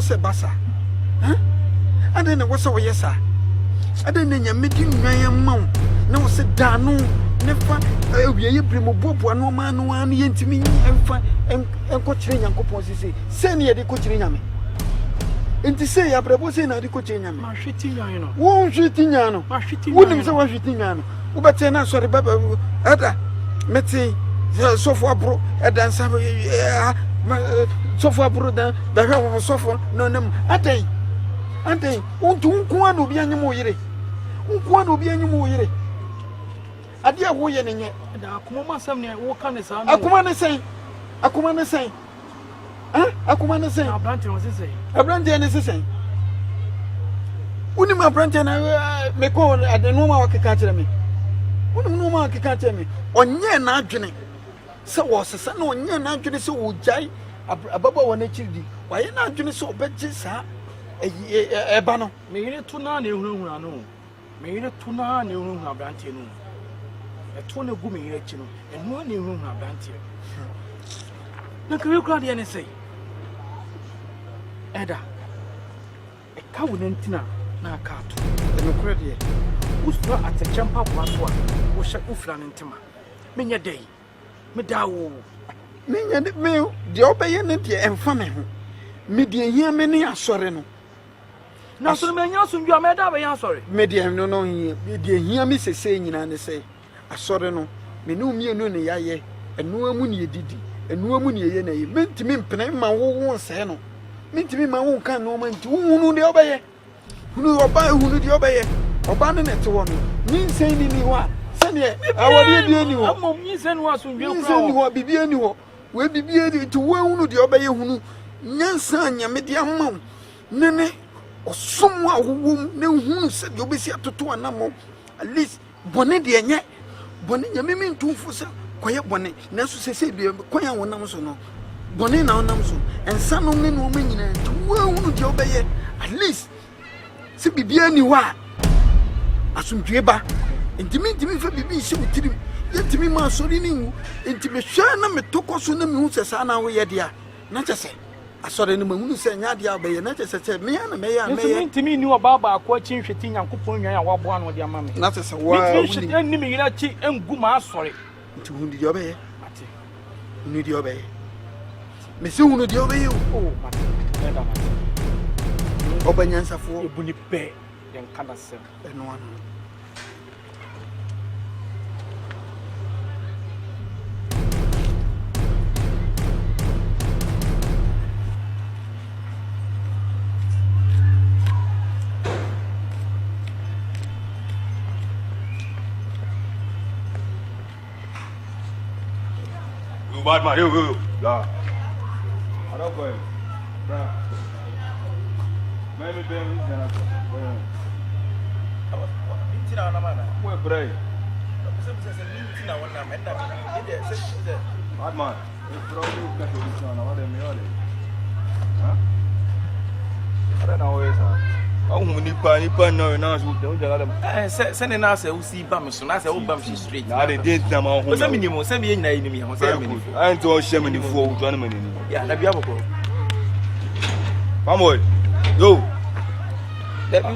was a bassa? Huh? I didn't know what's so yes, sir. I didn't know meeting my mount. No, said Dano, never. You bring a bob one man, no one into me and coaching Uncle Posy. Send ye the coaching me. And to say, I propose in the coaching me. Mashitino. Won't shooting Yano. Wouldn't say washing Yano. But then I saw the Baba Ada Metsi so far bro at dance so far bro the hell of so far no ate won't one be any more yere one will be any more yere adia wo ye nenye akoma sam ne wo kan ne sa akoma ne say akoma ne say abrante no say abrante ne say uni ma abrante na me ko adenu ma wakeka kire me uni no ma wakeka kire me onye na adwene se wo sesa na onye na adwene se wo jai ababa wo na chiridi waye na adwene se obeje sa eba no me yire to na ehunhuna no me yire to na ehunhuna abrante no eto na gu me yire chi no eno na ehunhuna abrante na kare kra de ne sei eda e ka wo ntina na ka to eno kra de usura atechempa kwaso a wo hye ufra ntima menya dai me dawo menya me de obeye ne de emfa me ho me de hia me ne asore no na so menya so ndwa me da be ya asore me de no hia me de hia me sese nyina ne sei asore no me ne umienu ne yaye eno amu ne edidi eno amu ne ye na ye mentimi mpene ma wo se no mentimi ma wo kan no ma nti hunu de obeye hunu oba hunu de obeye oba ne te wo no ni nsɛn ni ho a sɛne awade bi ani ho amom ni nsɛn ho asomdwe kra nsɛn ho bibi ani ho we bibi ani to wo hunu de obeye hunu nyansa nyame de amam ne osom a wowom ne hunu sɛ de obesi atoto anamo at least bone de enye bone nyame mintumfo sɛ koye bone na so sese bi koya wonam so no bone na wonam so ensa no ne no manyina to wo hunu de obeye at least se bibi ani ho a asumdwe ba intimi fa bibi hye utirim yentimi ma sori ni wu intimi hwa na metokoso na mehu se sa na wo ye dia na kyese asori ni mahunu se nya dia ba ye na kyese me ya na me ya intimi ni oba ba akwa chi nhweti nyankopon nwan ya wabo ano de ama me na kyese wa intimi ni me yira chi engu ma asori nti hunu di oba ye ati hunu di oba ye me se hunu di oba ye oh mate enda mate obanyansafo ebuni pe yen kada se eno anu bad man, yo. Yeah. I don't go. Bruh. Maybe them is gonna go. Intina na mana. Where bray? Intina wana menda ide se. Bad man. If bro you get to na what them yole. Huh? I don't know where sir. Nipa no na so dem jala dem. Se ne na se usi ba me so na se wo ba me straight. Na dey date na ma ho. Se me nimo, se me ye nyina ye nimi ho se me nimo. I ain't to shame ni fo wo to na me ni. Ya na bia boko. Famboy. Yo.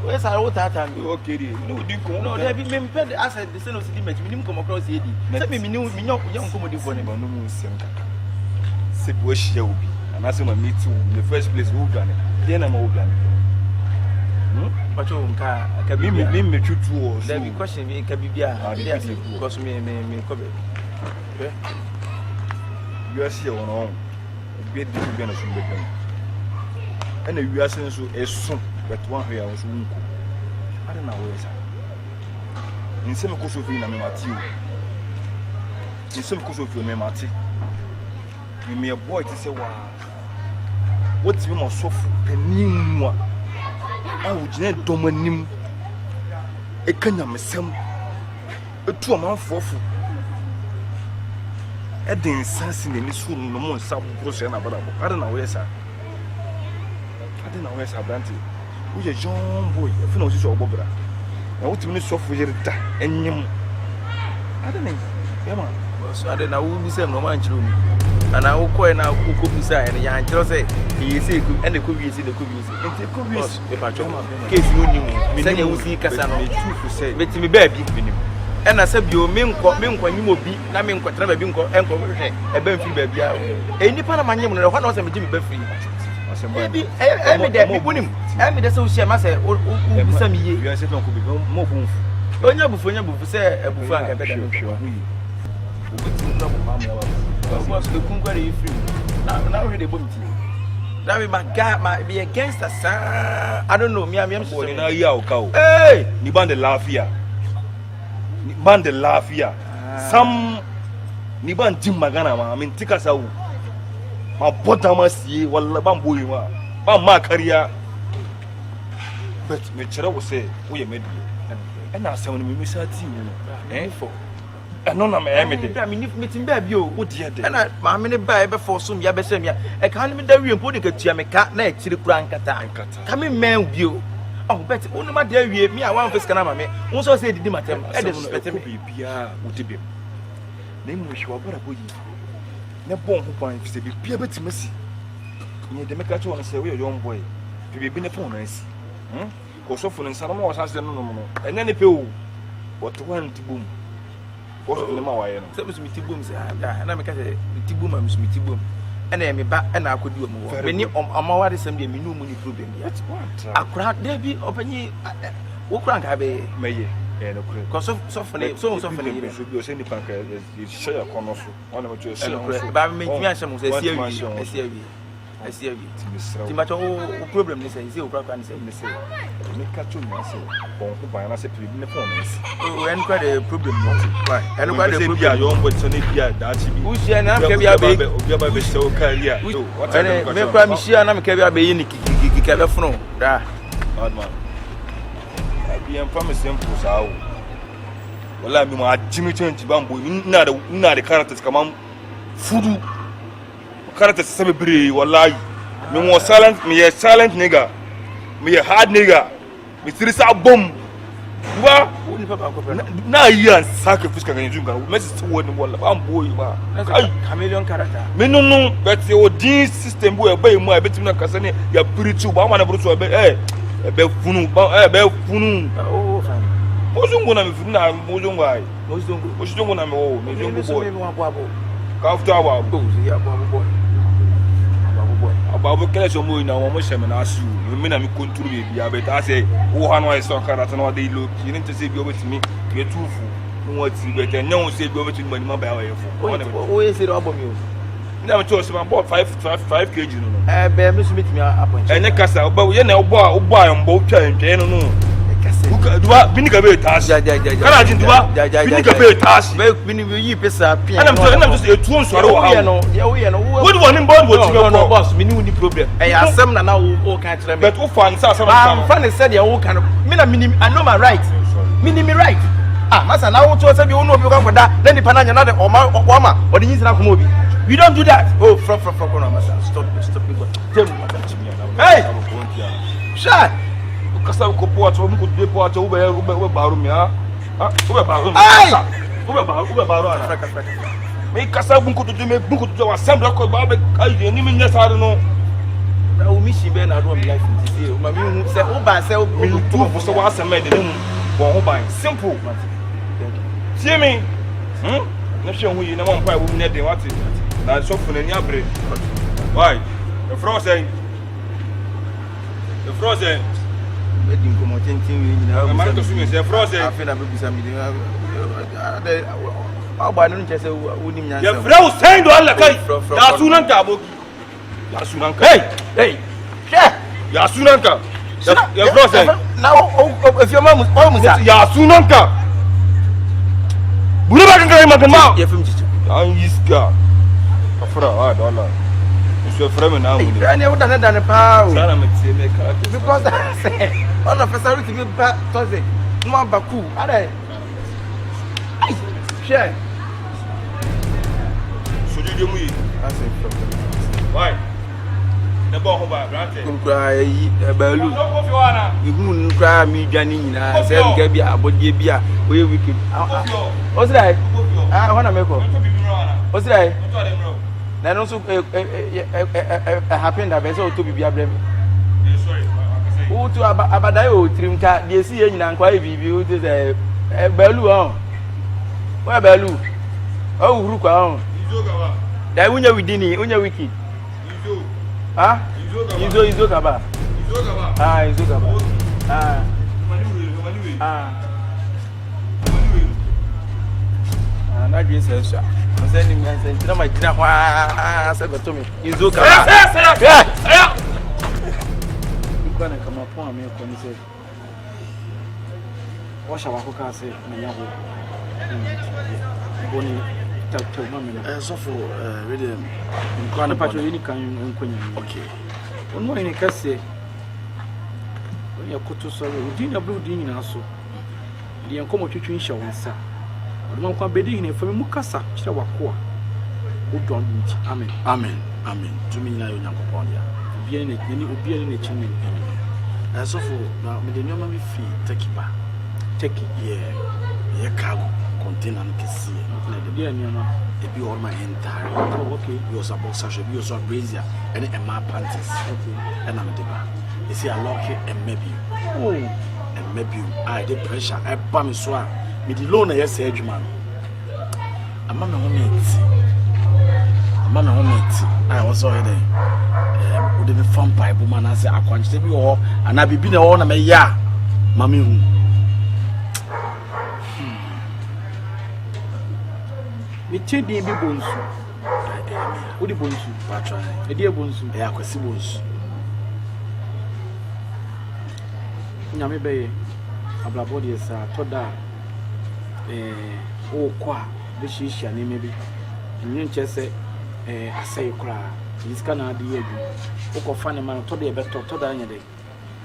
We sa wo tata mi. Okay di. No di ko. No, there be me ped asset the same city match. Minim come across here di. Se me minim mi nyon come di for ne ba no mu sem ka. Se bo hia obi. And as my meet in the first place wo gane. Dey na ma wo gane. Pacho nka ka Me tutu o. There be question me ka bibia. Because me ko be. You are see on on. Be di bi na so be dem. And the you are saying so esun but one here was unko. I don't know where is. In some course of na me Matthew. In some course of me Matthew. Me a boy to say wow. What's me so penim I would not domanim. A canam sem a 2 month for a dance sassing in this room no more sub process. I don't know where, sir. I don't know where, sir. Branty. Which a young boy, if you know, this or Bobra. I want to miss software and you. I don't know. Come on. so ade na wo busem no man chiro mi ana wo koy na wo ko busa ene ya nchiro say e say ku ene ko wi say de ko wi say ente ko wi e pa cho case no ni mu say wo si kasa no betimi ba bi ena say bio me nkọ nyim obi na me nkọ tra ba bi nkọ enko hwe e ba mfi ba bia e nipa na manyem no ho na wo say me jimi ba free ebi e me de bunim e me de say wo share ma say wo busa mi ye wi say ton ko bi mo fun onya bufu say ebufu anka beda no was the kunkwari free. Now we the bomb. Now we my guy be against us. I don't know. Me I'm so na ya o ka. Hey, ni bande lafia. Ni bande lafia. Sam ni ban tim magana ma min tika sa wo. Ma bota ma sie walla ban boyi ma. Ban ma kariya. But me chere wo say wo ye medi. E na asem no me misati wo. For no na me de I mean if meeting baby o wo de de na ma me ne ba be for so ya be sem ya e kan me da wie mpo de katua me ka na e chiri kura nkata ka me man bio oh bet unu ma de wie me a wan face kana ma me won so say didi matem e de respect me bibia wo de bi na mu hwa bara boyi na bon ho ban fi bibia betimasi ni de me ka cho na say we young boy bibi ne phone na si ko so phone nsa no wa sa no no enya ne pe o what one to boom. What's the name of it? So, Miss Boom said, and I'm a Tibum, Miss Tibum, and I am back and I could do more. Many on my assembly, me no money problem yet. I crack there be open ye. What crank have a may and because so funny, so funny. You should be sending punk, share a corner. One of you say, but make me some say, I see a bit. Timato problem is a zero crack and say, make catch you, I say, or who buy an asset in the phone. Oh, and quite a problem, right? And quite a problem. Your own what's on it, that's who she and I'm going to so career. What I make I'm sure I'm going to be in the telephone. Bad man. I be in promising for Sao. Well, I'm my Jimmy Change Bamboo, not the characters come on. Food. Character celebrity wallahi me more silent me a silent nigga me a hard nigga me serisa bomb wa na yan sacrifice kan yin kan me se word ni wallahi am boy ma chameleon character me no but o din system bo e bay mu e betim na kasa ne ya piritu ba ma na brutu be be funu be funu oh fam mozungu na me funu na mozungu ai mozungu na me o mozungu boy after our boy ya boy ababu kele so mo ina won mo sheme na asu me na me control be bia but I say wo ha no I so karata na dey low you need to say bi obetimi get tufu no what you better no say bi obetimi mani ma ba ya fo o ye say do abomi o na me to so ma ball 5 kg no be me so metimi apon ene kasa oba ye na obo ayombo twa ntwe no no duba binika be tash kana jin duba binika be tash bini yi pesa pia ana mto just etuo nsore wo ha no ye no wo do nim board wo ti go boss me ni problem e asem na wo kan tire me but wo fan sa asem na fan said ya wo kan me na minim I know my right minim right masa na wo to say bi wo no obi kan koda na nipa na nya na de o ma o de yinsina ko obi we don't do that oh from no masa stop me go hey shut kasa ko po ato mu ko de po ato ube baro mi ube baro ana me kasa bu ko de me bu ko de wa sambra ko ba be kai ni mi nyasare no na o mi shi be na do mi life ni say o ma mi hu say o ba say o mi tu fu so wa asema de mu bo ho ban simple see me na hwe hu yi na mo mpa bu ne de wati na so fu na ni abre why the frozen wedding como tentin we na ma to sumi se froze afi na bebusa mi de agba no nche se wonim nyansa ya froze send all kai ya sunan ka aboki ya sunan ka hey ya sunan ka ya froze na if your mom ya sunan ka buru ba kan kai magana ya fim cici an yiska afra dollar so frame na mu ni ani woda na pa o sana me tie me ka because all of us are to be back Thursday no baku are share so you mu yi ase why na bo ho ba grante nkra yi balu ihu nkra mi dwane nyina se nka bia abodie bia we wicked o say wana meko What's that? Na no so happen that be so to bibia brem. Sorry. Who to abadai o trimka de si nyina nkwa bibi o te say balu on. Where balu? Oh huru kwa on. Izoga ba. Dai unya widini, unya wiki. Izo. Ah? Izo kaba. Izoga ba. Ah, izo kaba. Ah. Mani. Ah. Na dream say so. Say ni me say na ma gina kwa say beto me. Izo kaba. Yeah. Ikwana kama po ame ko ni say. Wa sha wa ko ka say na nya ho. Boni tactile mama na. So for really Ikwana patro ni kan nkonya. okay. Onu ni ka say. Oni akoto so odi na bro di nyina so. Di enkomo twetwe nhya wonsa. Oduma kwa bedi ni fami mu kasa kire wako a. Odon nti. Amen. Amen. Tumi nyina yo nyankopon dia. Obiara ni chini. So for now me de nyoma me fi takiba. Take Yeah, cargo container no kesi. na de dia ni no. Ebi all my entire. Oh, okay. We also boxer, we also brazier, and a map panties. Okay. And I'm a deba. You see, I lock it and maybe. Oh, And maybe I the pressure. I bam so. Me the loan yes edge man. I'm my homemate. I was already. Would be fun pipe woman. I say I can't stay or and I be been on a ya. Mammy. me che di bi bonsu. Wo di bonsu. Patron. E di bonsu. Yeah, kwesi bonsu. Nyame be ablabo de sa toda o kwa be shishia ne mebi. Nyi nche se asai kura. Iska na adi edu. O ko fa ne man toda e beto toda anya de.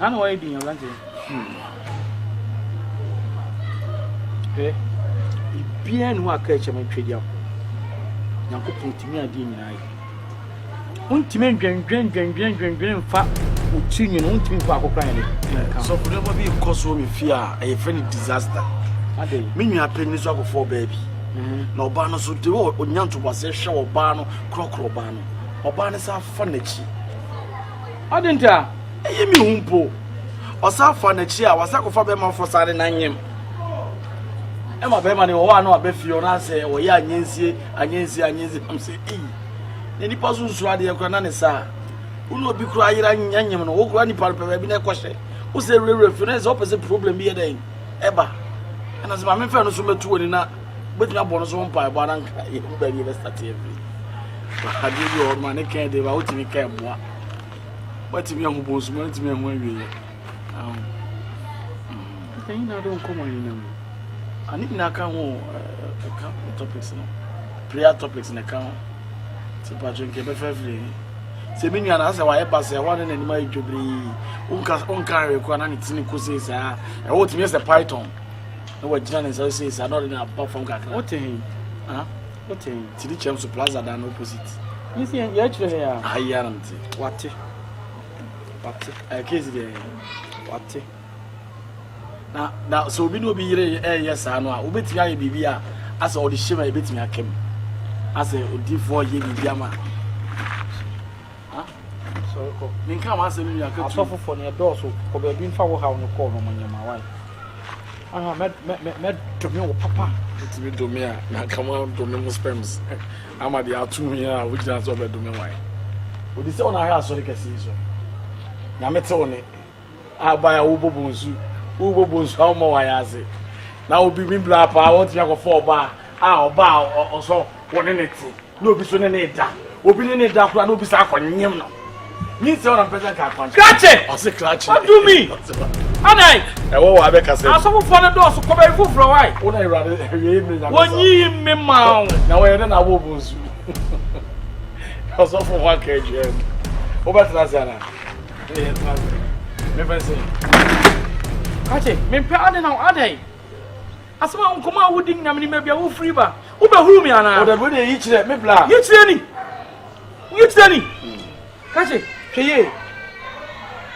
Ana wa edi nyam lante. Bien no aka eche ma twedi Nyankopon timi ade nyina yi. Untimi dwen fa utinyi no untimi fa akokra ne. So for them be cause me fear a friend disaster. Ade. Me nua penni so akofo baby. Na oba no so de onyanto base hwe oba no krokro oba no. Oba ne sa fa na chi. Ade nta. Eye mi humpo. Osa fa na chi a wasa kofa be ma fo sare na nyem. Ema be ma ne wo na abefio na se wo ya anyensie am say eh. Ne nipa so nsu ade yakura na ne sa. Uno obi kura ayira nyanyem no wo kura nipa pe bi na ekwohye. Wo se rere fune se opese problem bi ye den. Eba. Ana se ma me fe no so metu woni na betu abo no so mpa ebo na nka ye ba bi be start every. Ba hade bi o ma ne kan de ba wo timi kan boa. Ba timi ahu bo so ma timi ahu awie. Tem nada como aí não. Ani na kan ho topics no. Prayer topics na kan. Se pa jonke be fefle. Se me nua na se wa e ba se wa ne ni ma idwobri. Unka rekwa na ni tini ko se sa. E wo timi se python. No wa jina ne se sa no na ba from kakra. O tem. Ah? O tem. Tidi chem so plaza da no opposite. Isi ya chire ya. Ayaram ti. Wate. Case there. Wate. Na so obi no bi yire yes ano a obetimi aye bibia asa odi shema ebetimi akem asa odi for ye bibia ma So ko. ninka ma asa mi akatu Asofofo ne doso ko be bi nfa wo ha no ko no manyama wai. Aha me to me wo papa. etimi do me a na kama do me mo sperms ama de atu here a wujina so be do me wai odi se ona ha so de kesi so na mete one abaya wo bobonsu how mo wayaze na obi mi bla pa won ti akofo oba oba oso woni neti na obi so ne da obi ne da kura na obi sa akonyem no ni se ona pesa ka akwan Krache! o se krache What do me? Anai! e wo wa be ka se Asofofo ne doso ko be fufuro wai. wona irade ewie mi na Wonyi me ma. na wo na wo bonsu oso fo wa ka eje o ba tra se na me pense Krache, me pe ade na ade. Asoma nkoma wudi nyam ni mabia wo free ba. Wo be huru mi ana. o da bo de yi kire me bla Yi kire ni. Krache,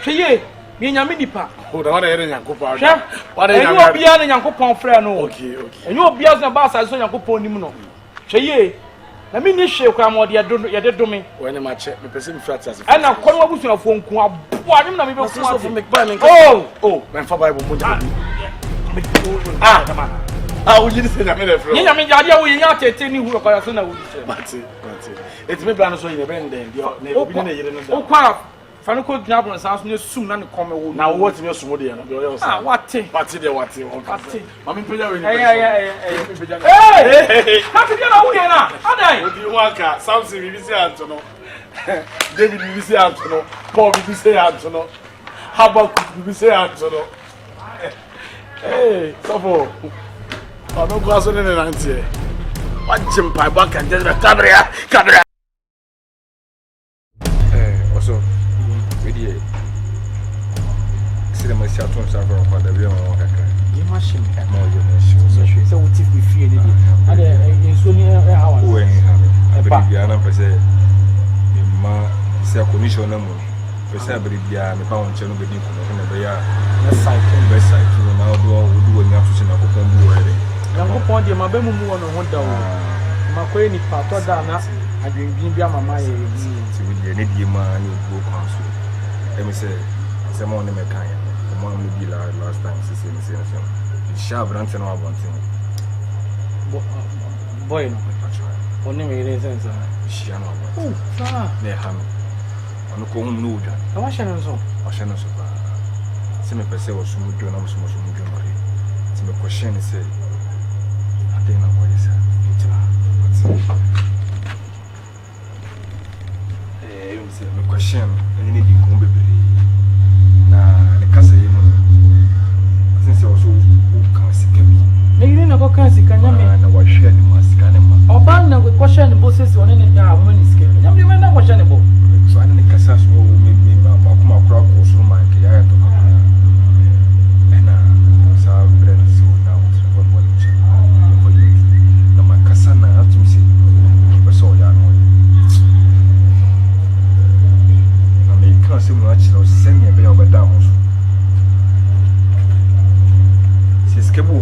hweye. Me nyame nipa. o da wana yere nyankopon Hwe. wana Enyo obia na nyankopon frɛ no. okay Enyo obia na ba sa so nyankopon nim no. Hweye. na me ni hwe kwa mo de ye do me when ma che me person flat as and na kono abusuafo nku aboa dem na me be ku so me buy me oh me fa bible mo ja ah o yiri se na me le fro nya me jade wo nya tete ni hu ko so na wo di mate it me plan so yin be ndem na obi na yire no da o kwa fani ko gyina bro sanso ne sum na ne kɔmɛ wo na wo timi sumo de no yo ah wate de wate mami peja we ni ha ti na wo ye na adai odi waka Samson bibi se anto no David bibi se anto no Paul bibi se anto no Habakkuk bibi se anto no sofo ono gwa so ne nantie wa jimpa ba kan de kadria also we see them as a ton server on the real one. You machine, more you machine. So, what if we fear it? And so near how I believe you are not per se. Ma, say a commission no more. Per se, I believe you are the bound channel with you from the Baya. Best side, now do enough to send a coupon do already. Young upon the Mabemu on a wonder. Macquarie part of that. I drink beer, mamma. You need your man, you go council. Let me say, someone in my kind. One will be last time, sharp ranting or one thing. Boy, only reasons. She and oh, they have on the comb nude. I was so. I shall not survive. Semi per se was some good, I'm so much more. It's a question, say, I think I'm what he said. My question, and you need to come baby. Now, the casa, since I was so can see me. You didn't go can see can you mean? I was sharing my scanner. Or ban with question bosses on any money scale. You may not question about. Trying to Cassas will make me my crowd or so my care to come. And so I've been so now for you. Now, my Cassana have to say, but so young. I may can't see much, I'll send me a bit of a down. Skebu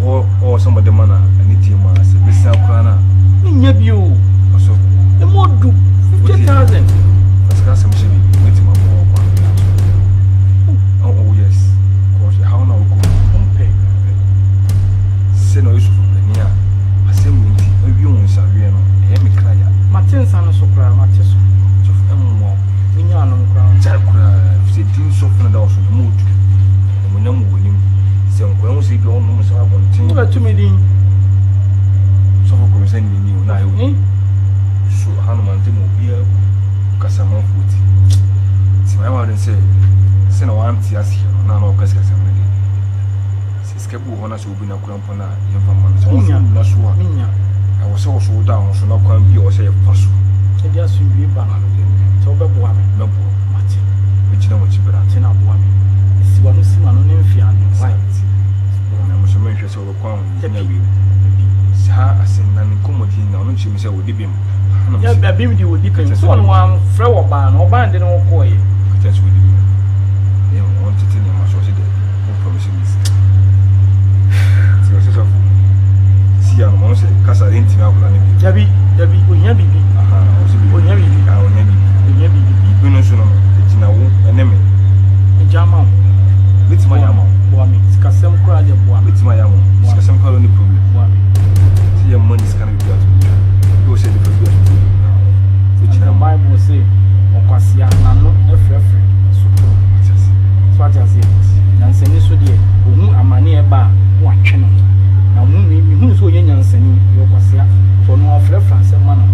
or some of the manner and it was Miss Alcana. In your view, so the more do 50,000. Let's got some shit with him. Oh, yes, of course, how now go pay. Send no issue from the near. I send me a view on Saviano, Amy Cryer. Martin's son of Sopra, Martis of M1, Minion on crown, Jacra, if they didn't soften the house on the mood. And we know winning. When we see the old moments, I want to me. So, for sending you now, so Hanuman will be a Casamon foot. See, my mother said, send one tears here, none of Cascas. Skebu Honas will be no crampona, young I was also down, so not can be or say a puzzle. It just will be banana. So, Babuami, no poor Martin, which you know what you better tell Abuami. See what you see, my own fian, right? I'm so much so calm. I send an incomodity now, she may say, would be him. Yeah, baby, would depend on one flower ban or band in all coy. Potential would be. You want to tell him, I shall say, no promising this. See, I'm also Casa Intima. Debbie, when you be, when you be, you know, so it's now an enemy. Jama, it's my ammo. Scasam cried a boy, it's my ammo. Scasam colony problem. See, your money is coming to you. You say the first which the Bible say, Oquasia, no, free. So, what I say, Nansen so dear, who am I near bar, watching. Now, who so young and sending your Quasia for no reference and manner.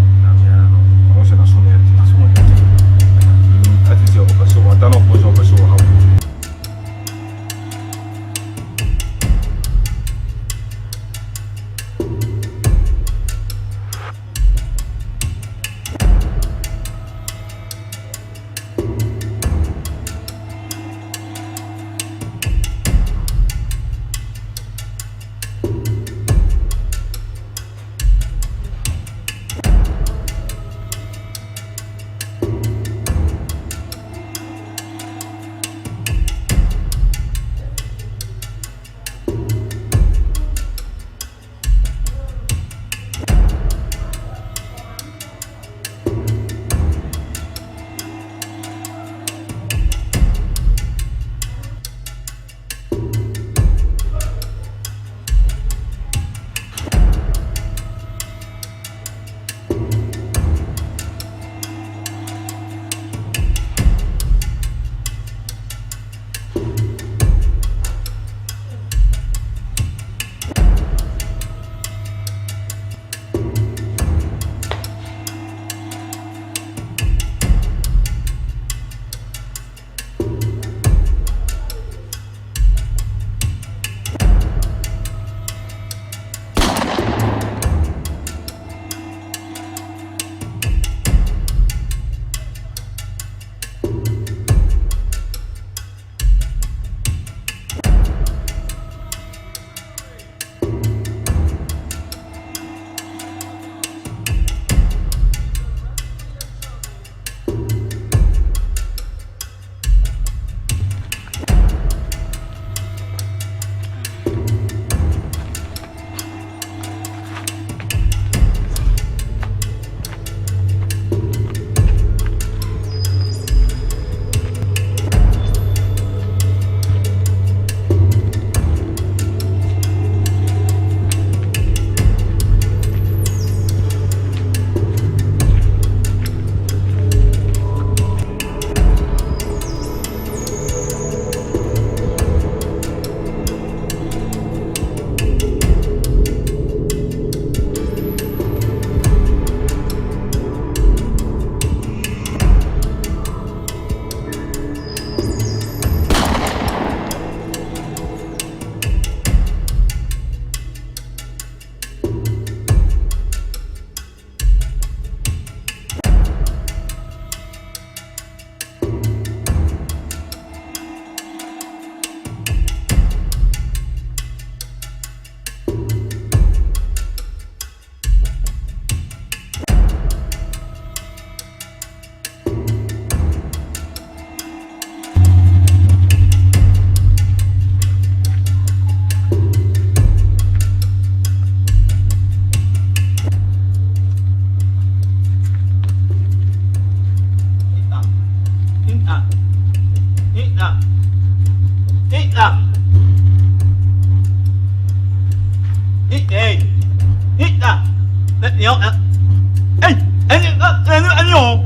你好，哎，你好。